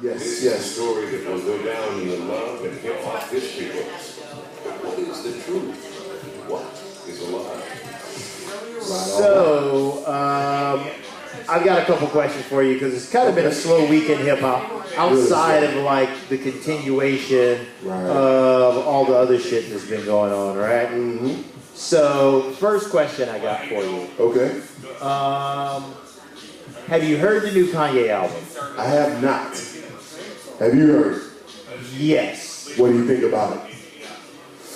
Yes, This yes. is a story that will go down in the love and hip hop history books. But what is the truth? What is a lie? So, I've got a couple questions for you because it's kind of been a slow week in hip hop outside of like the continuation of all the other shit that's been going on, right? Mm-hmm. So, first question I got for you. Okay. Have you heard the new Kanye album? I have not. Have you heard? Yes. What do you think about it?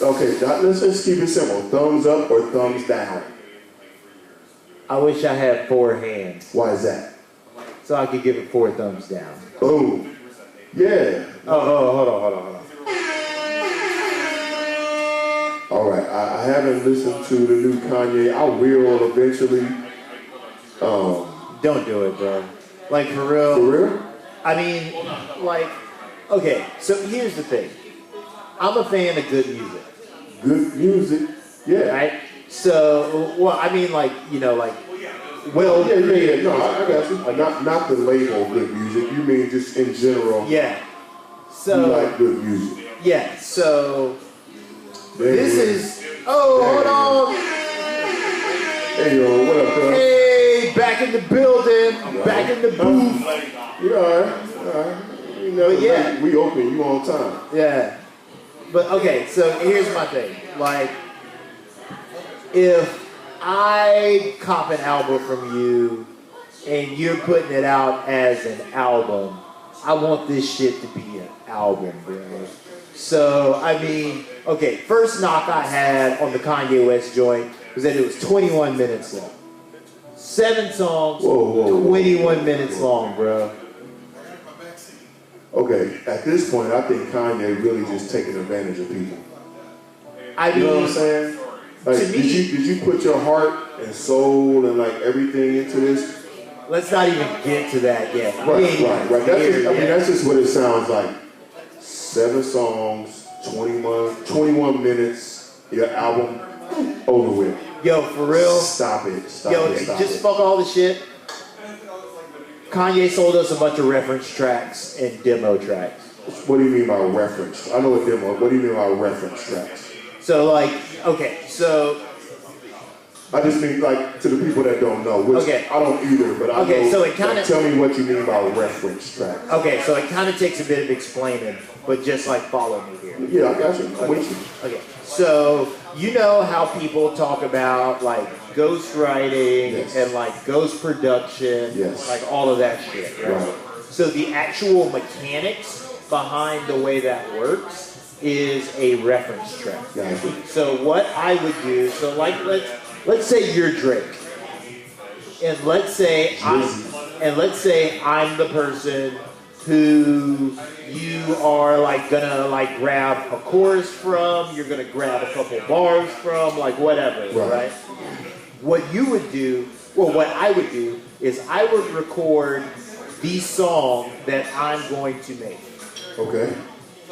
Okay, let's just keep it simple. Thumbs up or thumbs down? I wish I had 4 hands. Why is that? So I could give it 4 thumbs down. Boom. Yeah. Oh, hold on. All right, I haven't listened to the new Kanye. I will eventually. Don't do it, bro. Like, for real. For real? I mean, like, okay, so here's the thing. I'm a fan of good music. Good music? Yeah. Right? So, well, I mean, like, you know, like, well... Yeah. No, I got you. Not the label good music. You mean just in general. Yeah. So... You like good music. Yeah, so... There this is... Oh, hold on. Hey, yo, what up, cuz? Hey, back in the building. Back in the booth. You all right. You know, but yeah. We open. You on time. Yeah. But, okay, so here's my thing. Like, if I cop an album from you and you're putting it out as an album, I want this shit to be an album, bro. So, I mean, okay, first knock I had on the Kanye West joint was that it was 21 minutes long. 7 songs, 21 minutes long, bro. Okay, at this point, I think Kanye really just taking advantage of people. I mean, you know what I'm saying? Like, to me, did you put your heart and soul and like everything into this? Let's not even get to that yet. Right. That's just what it sounds like. 7 songs, 21 minutes, your album, over with. Yo, for real? Stop it. Just fuck all the shit. Kanye sold us a bunch of reference tracks and demo tracks. What do you mean by reference? I know a demo. What do you mean by reference tracks? So, like, okay, so... I just mean, like, to the people that don't know, which I don't either, but I know. So it kind of... Like, tell me what you mean by reference tracks. Okay, so it kind of takes a bit of explaining, but just, like, follow me here. Yeah, I got you. I'm with you. Okay, so you know how people talk about, like, ghostwriting and, like, ghost production, like, all of that shit, right? So the actual mechanics behind the way that works is a reference track. So what I would do, so, like, let's say you're Drake, and let's say I'm the person who you are like gonna like grab a chorus from, you're gonna grab a couple bars from, like whatever, right? What you would do, well, what I would do is I would record the song that I'm going to make. Okay.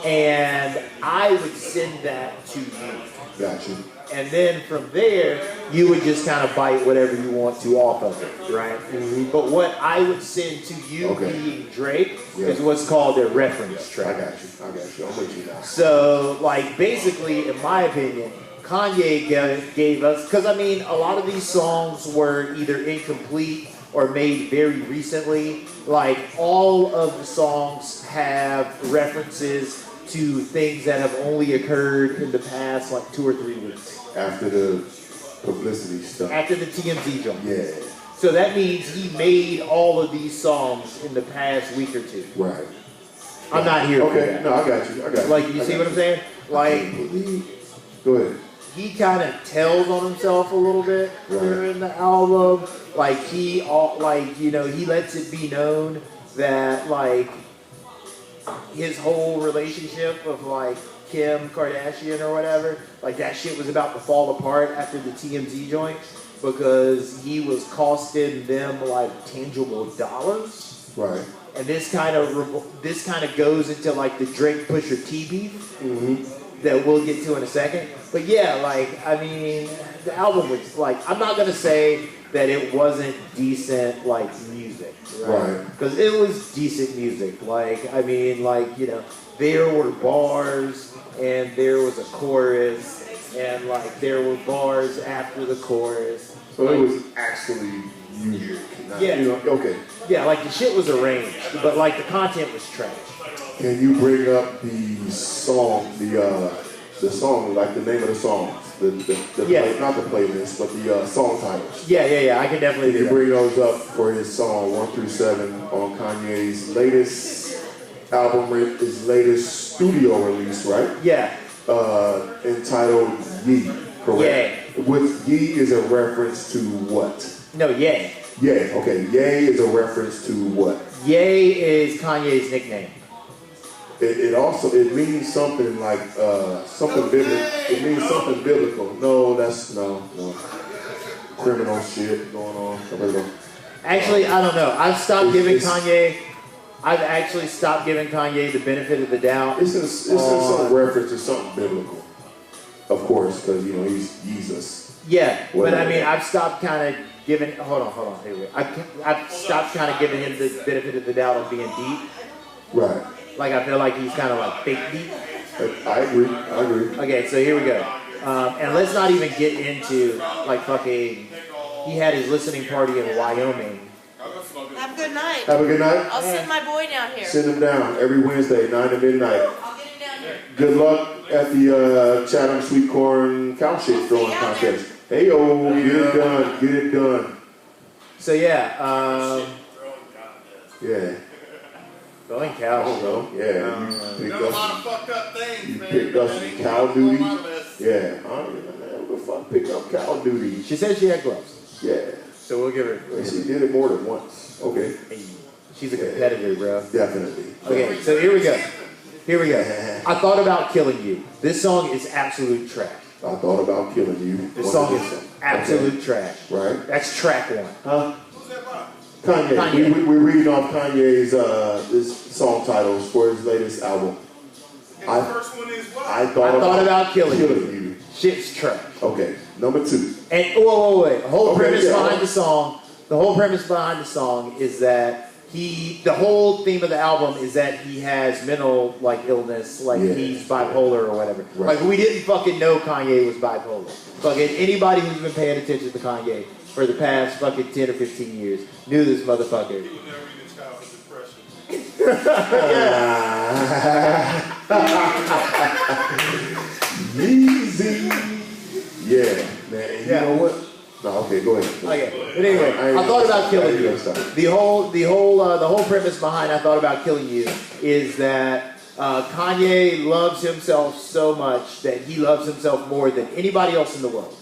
And I would send that to you. Gotcha. And then from there, you would just kind of bite whatever you want to off of it, right? Mm-hmm. But what I would send to you, being Drake, is what's called a reference track. I got you. I'm with you now. So, like, basically, in my opinion, Kanye gave us, because I mean, a lot of these songs were either incomplete or made very recently. Like, all of the songs have references to things that have only occurred in the past, like, 2 or 3 weeks. After the publicity stuff. After the TMZ joint. Yeah. So that means he made all of these songs in the past week or 2. Right. I'm not here for that. No, I got you. Like, you see what I'm saying? Like, go ahead. He kind of tells on himself a little bit during the album. Like, he lets it be known that, like, his whole relationship of, like, Kim Kardashian or whatever, like, that shit was about to fall apart after the TMZ joint because he was costing them, like, tangible dollars. Right. And this kind of goes into, like, the Drake Pusha T beef that we'll get to in a second. But yeah, like, I mean, the album was, like, I'm not gonna say that it wasn't decent, like, music, Right. Because it was decent music. Like, I mean, like, you know, there were bars and there was a chorus and like there were bars after the chorus. So it was actually music. Yeah. You know, okay. Yeah, like the shit was arranged, but like the content was trash. Can you bring up the song, the song, like the name of the songs, not the playlist, but the song titles? Yeah. I can definitely do Can you that. bring those up for his song 1 through 7 on Kanye's latest album, his latest studio release, right? Yeah. Entitled Ye, correct? Ye. With Ye is a reference to what? No, Ye. Ye, okay. Ye is a reference to what? Ye is Kanye's nickname. It means something like something biblical. It means something biblical. No. Criminal shit going on. Actually, I don't know. I've actually stopped giving Kanye the benefit of the doubt. It's in some reference to something biblical, of course, because you know he's Jesus. Yeah, Whatever. but I mean, I've stopped kind of giving. Hold on. Here we go. I've stopped kind of giving him the benefit of the doubt on being deep. Right. Like I feel like he's kind of like fake deep. I agree. Okay, so here we go. And let's not even get into like fucking. He had his listening party in Wyoming. Have a good night. Have a good night. I'll send my boy down here. Send him down every Wednesday, 9 to midnight. I'll get him down here. Good luck at the Chatham Sweet Corn Cow Shit throwing contest. Hey yo, get it done. So yeah, Yeah. going cows though. Yeah. You Done a lot of fucked up things, man. picked up That some ain't cow on duty. my list. Yeah. Who the fuck picked up cow duty? She said she had gloves, Yeah. so we'll give her. And she did it more than once. Okay. Hey, she's a competitor, bro. Definitely. Okay, so here we go. I thought about killing you. This song is absolute trash. I thought about killing you. This song is absolute trash. Right. That's track one. Huh? Who's that by? Kanye. We're reading off Kanye's this song titles for his latest album. And the first one is what? I thought about killing you. you. Shit's trash. Okay. Number 2. And wait. The whole Okay, premise yeah. behind the song. The whole premise behind the song is that the whole theme of the album is that he has mental like illness, like Yeah. he's bipolar or whatever. Right. Like we didn't fucking know Kanye was bipolar. Fucking anybody who's been paying attention to Kanye for the past fucking 10 or 15 years knew this motherfucker. You never read a childhood depression. Easy. Yeah, man. And you know what? No, okay, go ahead. Okay, but anyway, I thought about killing you. The whole premise behind I thought about killing you is that Kanye loves himself so much that he loves himself more than anybody else in the world,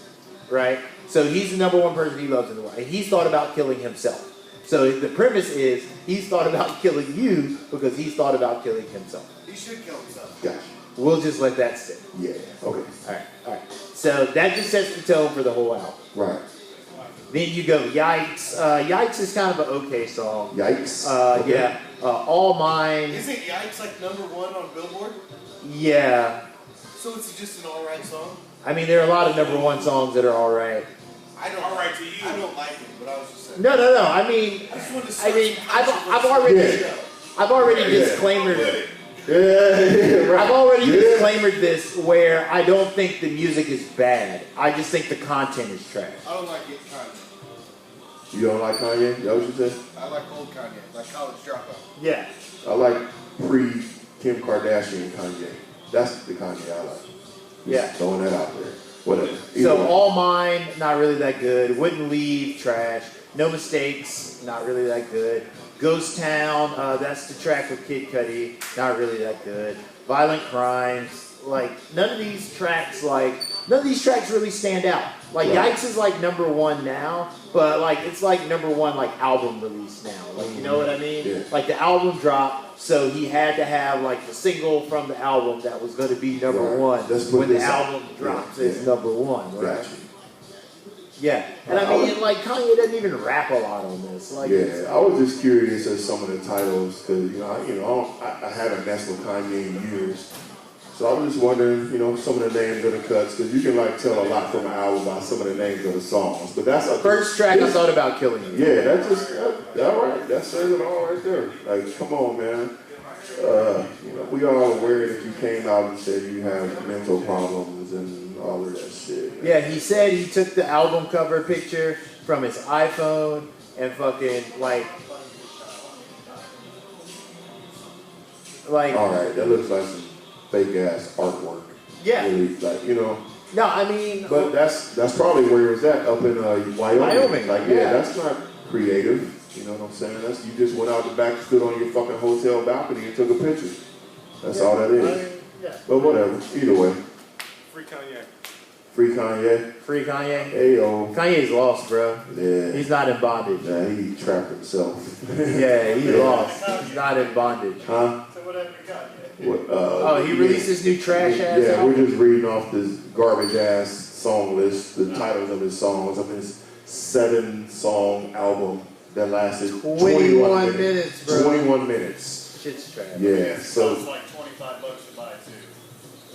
right? So he's the number one person he loves in the world, and he's thought about killing himself. So the premise is he's thought about killing you because he's thought about killing himself. He should kill himself. Gotcha. We'll just let that sit. Yeah. Okay. All right. So that just sets the tone for the whole album. Right. Then you go Yikes. Yikes is kind of an okay song. Yikes. Okay. Yeah. All Mine. Isn't Yikes like #1 on Billboard? Yeah. So it's just an alright song? I mean, there are a lot of number one songs that are all right. Alright to you. I don't like it, but I was just saying. No. I mean, I just wanted to I've already disclaimed. Yeah. I've already disclaimed this where I don't think the music is bad. I just think the content is trash. I don't like it, Kanye. You don't like Kanye? Is that what you said? I like old Kanye, like College Dropout. Yeah. I like pre-Kim Kardashian Kanye. That's the Kanye I like. Yeah. Throwing that out there. Whatever. So All Mine, not really that good. Wouldn't Leave, trash. No Mistakes, not really that good. Ghost Town, that's the track with Kid Cudi, not really that good. Violent Crimes, like none of these tracks really stand out. Like Right. Yikes is like number one now, but like it's like number one like album release now. Like you know what I mean? Yeah. Like the album dropped, so he had to have like the single from the album that was going to be number Right. one Let's put when the this out. album drops. Yeah. It's number one, right? Gotcha. Yeah, and I mean, like Kanye doesn't even rap a lot on this. Like, Yeah, I was just curious at some of the titles because I haven't messed with Kanye in years. So I was just wondering, you know, some of the names of the cuts, because you can like tell a lot from an album by some of the names of the songs. But that's a First track I thought about killing you. Yeah, that's just all right. That says it all right there. Like, come on, man. You know, we all aware that you came out and said you have mental problems and all of that shit. Yeah, he said he took the album cover picture from his iPhone and fucking like. All right, that looks like some fake ass artwork. Yeah. Really, like, you know. No, I mean. But that's probably where it's at, up in Wyoming. Like, yeah, that's not creative. You know what I'm saying? That's, you just went out the back, stood on your fucking hotel balcony and took a picture. That's all that is. But whatever. Either way. Free Kanye. Free Kanye. Free Kanye. Ayo. Kanye's lost, bro. Yeah. He's not in bondage. Yeah, he trapped himself. Yeah, he's lost. He's not in bondage. Huh? So what happened to Kanye? He released his new trash ass Yeah, album? we're just reading off this garbage ass song list, the titles of his songs of his 7-song album that lasted 21 minutes, bro. 21 minutes. Shit's trash. Yeah, so. It's like $25 to buy too.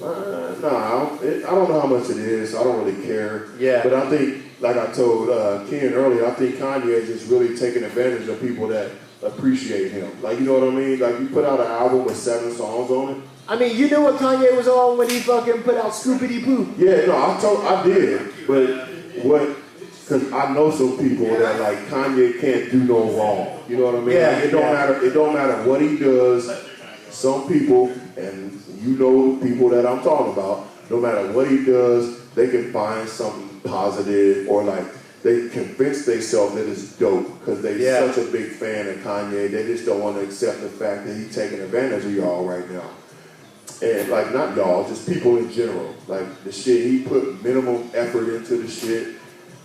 I don't know how much it is. I don't really care. Yeah. But I think, like I told Ken earlier, I think Kanye is just really taking advantage of people that appreciate him. Like, you know what I mean? Like, you put out an album with 7 songs on it. I mean, you knew what Kanye was on when he fucking put out Scoopity Poo. Yeah, no, I did. But because I know some people that like Kanye can't do no wrong. You know what I mean? Yeah, like, it don't matter what he does. Some people, and you know people that I'm talking about, no matter what he does, they can find something positive or like they convince themselves that it's dope because they're such a big fan of Kanye. They just don't want to accept the fact that he's taking advantage of y'all right now. And like, not y'all, just people in general. Like the shit, he put minimum effort into the shit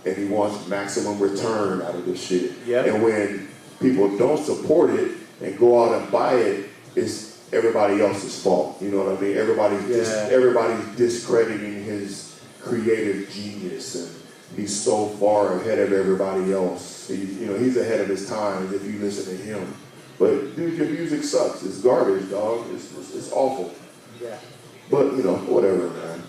and he wants maximum return out of the shit. Yep. And when people don't support it and go out and buy it, it's everybody else's fault. You know what I mean? Everybody's discrediting his creative genius, and he's so far ahead of everybody else. He's ahead of his time if you listen to him. But dude, your music sucks. It's garbage, dog. It's awful. Yeah. But whatever, man.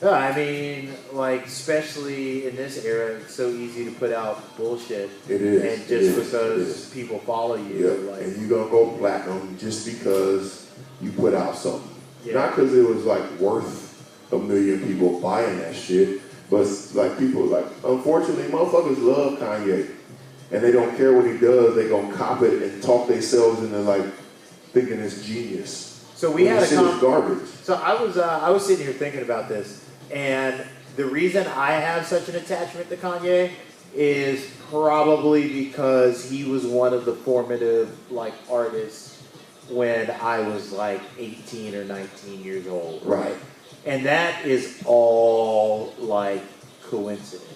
No, I mean, like, especially in this era, it's so easy to put out bullshit. It is. And just because people follow you. Yep. Like, and you're going to go platinum just because you put out something. Yeah. Not because it was, like, worth a million people buying that shit, but, like, people, like, unfortunately, motherfuckers love Kanye. And they don't care what he does. They going to cop it and talk themselves into, like, thinking it's genius. So we had garbage. So I was sitting here thinking about this. And the reason I have such an attachment to Kanye is probably because he was one of the formative like artists when I was like 18 or 19 years old. Right. And that is all like coincidence.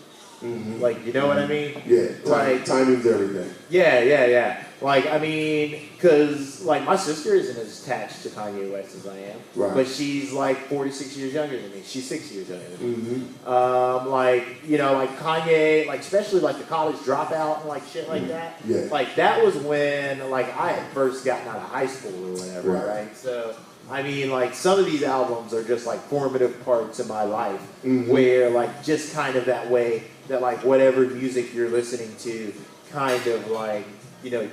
Mm-hmm. Like, you know what I mean? Yeah. Like, timing's everything. Yeah. Like, I mean, because, like, my sister isn't as attached to Kanye West as I am. Right. But she's, like, 46 years younger than me. She's 6 years younger than me. Mm-hmm. Like Kanye, like, especially, like, the college dropout and, like, shit like that. Yeah. Like, that was when, like, I had first gotten out of high school or whatever, right? So, I mean, like, some of these albums are just, like, formative parts of my life where, like, just kind of that way that, like, whatever music you're listening to kind of, like,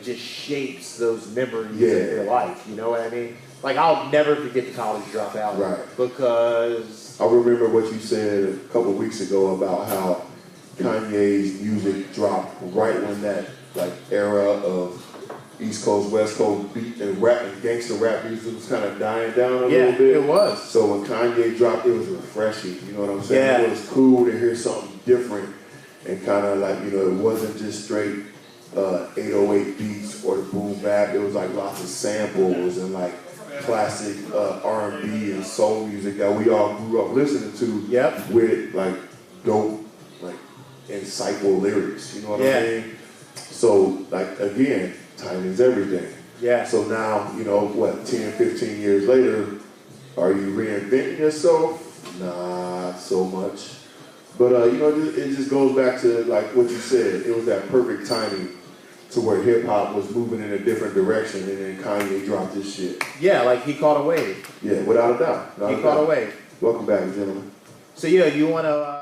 just shapes those memories of your life. You know what I mean? Like, I'll never forget the college dropout. Right. Because I remember what you said a couple weeks ago about how Kanye's music dropped right when that, like, era of East Coast, West Coast beat and rap and gangster rap music was kind of dying down a little bit. It was. So when Kanye dropped, it was refreshing. You know what I'm saying? Yeah. It was cool to hear something different and kind of like, it wasn't just straight 808 beats or the boom bap. It was like lots of samples and like classic R&B and soul music that we all grew up listening to. Yep. With like dope, like insightful lyrics. You know what I mean? So like again, timing's everything. Yeah. So now, 10, 15 years later, are you reinventing yourself? Not so much. But, it just goes back to, like, what you said. It was that perfect timing to where hip hop was moving in a different direction, and then Kanye dropped this shit. Yeah, like he caught a wave. Yeah, without a doubt. He caught a wave. Welcome back, gentlemen. So yeah, you want to